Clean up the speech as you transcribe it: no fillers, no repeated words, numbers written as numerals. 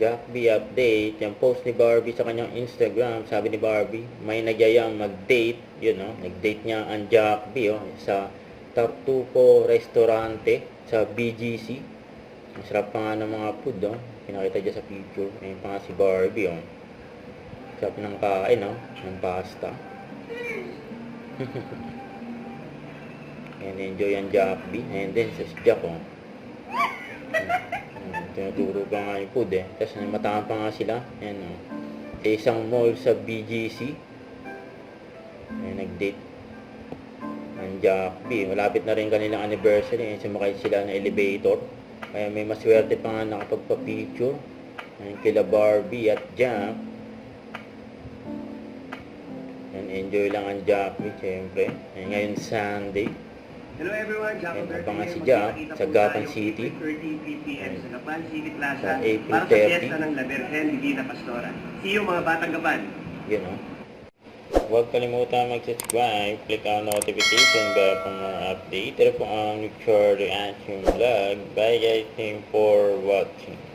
Jack B update. Yung post ni Barbie sa kanyang Instagram. Sabi ni Barbie, may nagyayang mag-date. Yun, no? Nag-date niya ang Jack B, oh, sa Tartuco Restaurante sa BGC. Masarap pa nga ng mga food, oh. Pinakita dyan sa picture. Ayun pa nga si Barbie, oh. Sarap ng kain, oh. Ng pasta. And enjoy ang Jack B. And then sa Jack, oh. Tinuturo pa nga yung food, eh. Tapos mataan pa nga sila. Ayan, oh. Sa isang mall sa BGC. Ayan, nag-date ang Jack B. Malapit na rin kanilang anniversary. Ayan, sumakay sila ng elevator. Kaya may maswerte pa nga nakapagpa-picture. Ayan, kila Barbie at Jack. Ayan, enjoy lang ang Jack B, syempre. Ayan, ngayon Sunday. Hello everyone, Jack Alberto. Abangan si Jack sa Gapan City. 30 p.m. sa Gapan City Plaza Sa April para sa 30. fiesta ng La Virgen Divina Pastora. See you mga batang Gapan. Yun, oh. Huwag kalimutan mag-subscribe, click ang notification bell for more update. Ito po ang Richard Reaction Vlog. Bye guys, thank you for watching.